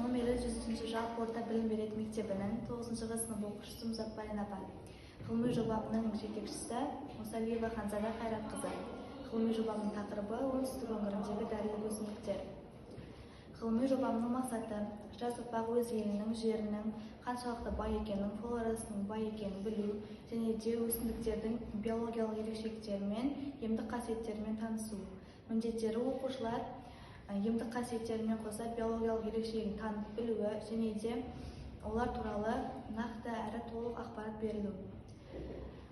номері 100 жалпы орта білім беретін мектебінің 9-ғы сынып оқушысы Мұзапбайын апай. Ғылыми жобамның жетекшісі Мұсалиева Ханзада Қайратқызы. Ғылыми жобамның тақырыбы оңтүстік өңіріндегі дәрілік өсімдіктер. Ғылыми жобамның мақсаты жас ұрпақ өз елінің, жерінің қаншалықты бай екенін, флорасының бай екенін білу және де өсімдіктердің биологиялық ерекшеліктерімен, емдік қасиеттерімен танысу. Міндеттері оқушылар емдік қасиеттерімен қоса биологиялық ерекшелігін танып білуі және де олар туралы нақты әрі толық ақпарат берілу.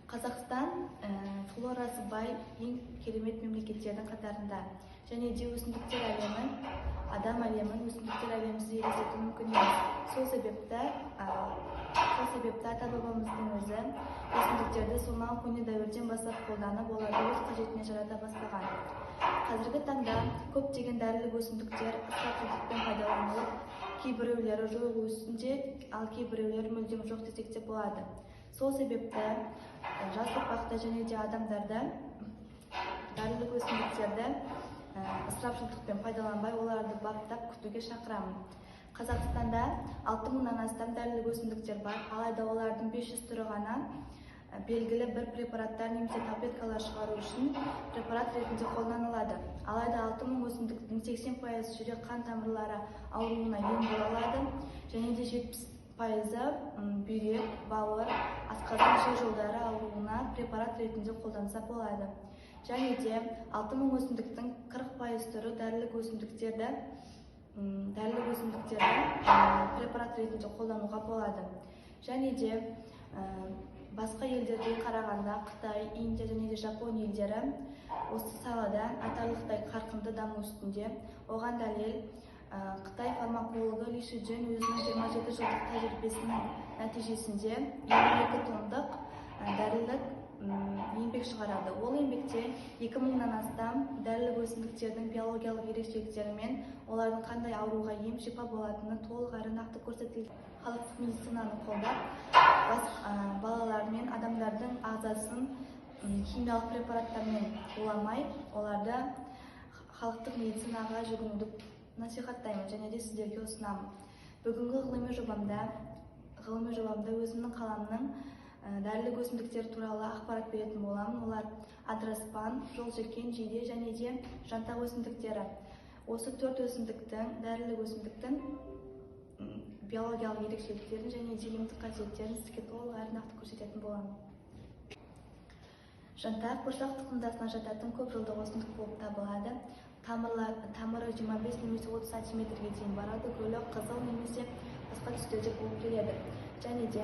Қазақстан флорасы бай ең керемет мемлекеттердің қатарында және де өсімдіктер әлемін, адам әлемін, өсімдіктер әлемімізді елестету мүмкін емес. Сол себепті ата-бабамыздың өзі өсімдіктерді сонау көне дәуірден бастап қолданып, оларды өз қажетіне жарата бастаған. Қазіргі таңда көптеген дәрілік өсімдіктер ысырапшылдықпен пайдаланылып, кейбіреулері жойылу үстінде, ал кейбіреулері мүлдем жоқ десек те болады. Сол себепті жас ұрпақты және де адамдарды дәрілік өсімдіктерді ысырапшылдықпен пайдаланбай, оларды баптап күтуге шақырамын. Қазақстанда 6000-нан астам дәрілік өсімдіктер бар, алайда олардың 500 түрі ғана белгілі бір препараттар немесе таблеткалар шығару үшін препарат ретінде қолданылады. Алайда 6000 өсімдіктің 80% жүрек қан тамырлары ауруына ем бола алады және де 70% бүйрек, бауыр, асқазан ішек жолдары ауруына препарат ретінде қолданса болады. Және де 6000 өсімдіктің 40% түрі дәрілік өсімдіктерді препарат ретінде қолдануға болады. Және де басқа елдерге қарағанда Қытай, Индия және де Жапония елдері осы салада айтарлықтай қарқынды даму үстінде. Оған дәлел Қытай фармакологы Ли Шижен өзінің 27 жылдық тәжірибесінің нәтижесінде 52 томдық дәрілік еңбек шығарады. Ол еңбекте 2000-нан астам дәрілік өсімдіктердің биологиялық ерекшеліктері мен олардың қандай ауруға ем шипа болатыны толық әрі нақты көрсетілген. Халықтық медицинаны қолдап, балалар мен адамдардың ағзасын химиялық препараттармен уламай, оларды халықтық медицинаға жүгінуді насихаттаймын және де сіздерге ұсынамын. Бүгінгі ғылыми жобамда өзімнің қаламның дәрілік өсімдіктер туралы ақпарат беретін боламын. Олар адыраспан, жолжелкен, жиде және де жантақ өсімдіктері. Осы 4 өсімдіктің, дәрілік өсімдіктің биологиялық ерекшеліктерін және де емдік қасиеттерін сізге толық әрі нақты көрсететін боламын. Жантақ бұршақ тұқымдасына жататын көп жылдық өсімдік болып табылады. Тамыры 25 немесе 30 сантиметрге дейін барады, гүлі қызыл немесе басқа түстерде болып келеді. Және де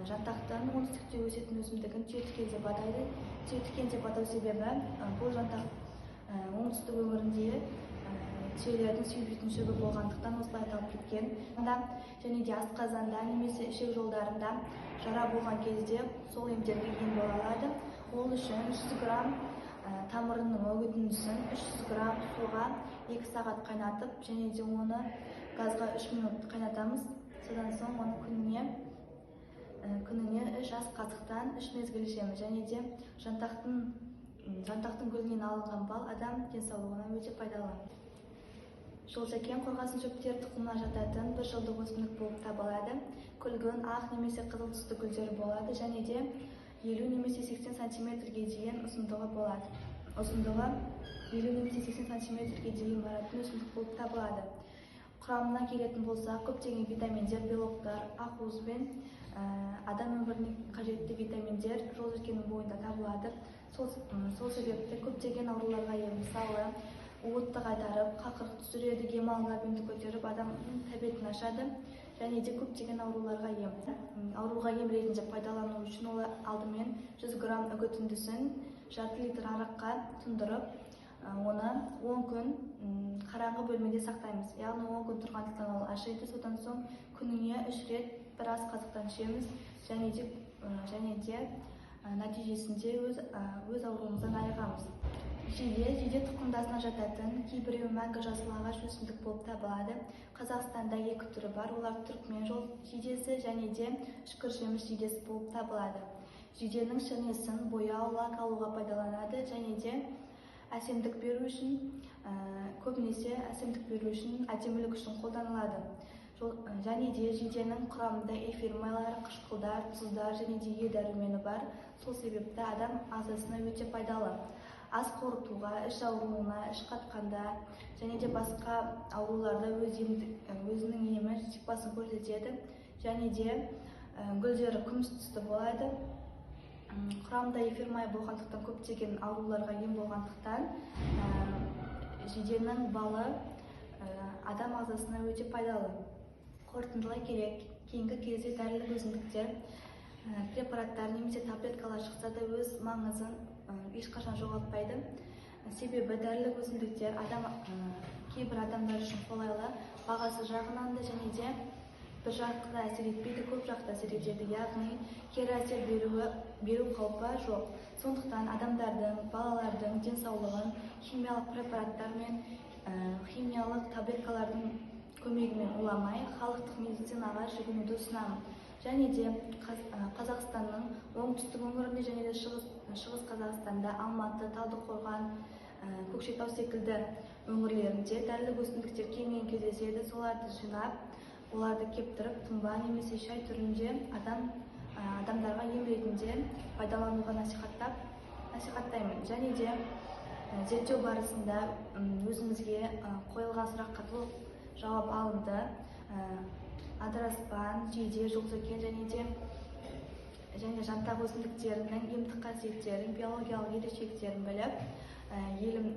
жантақтың оңтүстікте өсетін өсімдігін түйетікен деп атайды. Түйетікен деп атау себебі бұл жантақ оңтүстік өңірінде түйелердің сүйбейтін шөбі болғандықтан осылай аталып кеткен. Және де асқазанда немесе ішек жолдарында жара болған кезде сол емдерге ем бола алады. Ол үшін 100 грамм тамырының үгітіндісін 300 грамм суға 2 сағат қайнатып, және де оны газға 3 минут қайнатамыз. Содан соң оны күніне 3 ас қасықтан 3 мезгіл ішеміз. Және де жантақтың гүлінен алынған бал адам денсаулығына өте пайдалы. Жолжелкен қорғасын шөптер тұқымына жататын 1 жылдық өсімдік болып табылады. Күлгін ақ немесе қызыл түсті гүлдері болады және де 50 немесе 80 сантиметрге дейін ұзындығы болады. Ұзындығы 50 немесе 80 сантиметрге дейін баратын өсімдік болып табылады. Құрамына келетін болса, көптеген витаминдер, белоктар, ақуыз бен адам өміріне қажетті витаминдер жолжелкеннің бойында табылады. Сол себепті көптеген ауруларға ем, мысалы уытты қайтарып, қақырық түсіреді, гемоглобинді көтеріп, адамның тәбетін ашады және де көптеген ауруға ем ретінде пайдалану үшін ол алдымен 100 грамм үгітіндісін жарты литр араққа тұндырып, оны 10 күн қараңғы бөлмеде сақтаймыз. Яғни 10 күн тұрғандықтан ол ашиды. Содан соң күніне 3 рет 1 ас қасықтан ішеміз және де нәтижесінде өз ауруымыздан айығамыз. Жиде тұқымдасына жататын кейбіреуі мәңгі жасыл ағаш өсімдік болып табылады. Қазақстанда 2 түрі бар, олар түрікмен жол жидесі және де үшкір жеміс жидесі болып табылады. Жиденің шірнесін бояу, лак алуға пайдаланады және де әсемдік беру үшін, көбінесе әсемдік беру үшін, әдемілік үшін қолданылады. Және де жиденің құрамында эфир майлары, қышқылдар, тұздар және де Е дәрумені бар. Сол себепті адам ағзасына өте пайдалы. Ас қорытуға, іш ауруына, іш қатқанда және де басқа ауруларда өзінің емі шипасын көрсетеді. Және де гүлдері күміс түсті болады. Құрамында эфир май болғандықтан, көптеген ауруларға ем болғандықтан, жиденің балы адам ағзасына өте пайдалы. Қорытындылай керек, кейінгі кезде дәрілік өсімдіктер препараттар немесе таблеткалар шықса да өз маңызын ешқашан жоғалтпайды. Себебі дәрілік өсімдіктер кейбір адамдар үшін қолайлы, бағасы жағынан да және де бір жақты әсер етпейді, көп жақты әсер етеді, яғни кері әсер беру қаупі жоқ. Сондықтан адамдардың, балалардың денсаулығын химиялық препараттар мен химиялық таблеткалардың көмегімен уламай, халықтық медицинаға жүгінуді ұсынамын. Және де Қазақстанның оңтүстік өңірінде және де шығыс Қазақстанда, Алматы, Талдықорған, Көкшетау секілді өңірлерінде дәрілік өсімдіктер кеңінен кездеседі. Соларды жинап, оларды кептіріп, тұнба немесе шай түрінде адамдарға ем ретінде пайдалануға насихаттаймын. Және де зерттеу барысында өзімізге қойылған сұраққа толық жауап алынды. Адыраспан, жиде, жолсөкен және жантақ өсімдіктерінің емдік қасиеттерін, биологиялық ерекшеліктерін біліп, елім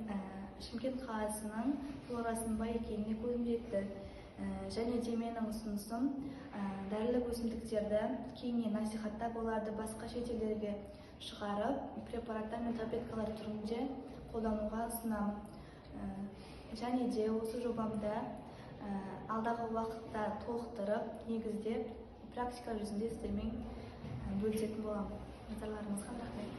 Шымкент қаласының флорасының бай екеніне көзім жетті. Және де менің ұсынысым дәрілік өсімдіктерді кеңінен насихаттап, оларды басқа шетелдерге шығарып, препараттар мен таблеткалар түрінде қолдануға ұсынамын. Және де осы жобамда алдағы уақытта толықтырып, негізде практика жүзінде істермен бөлісетін боламын. Назарларыңызға рахмет.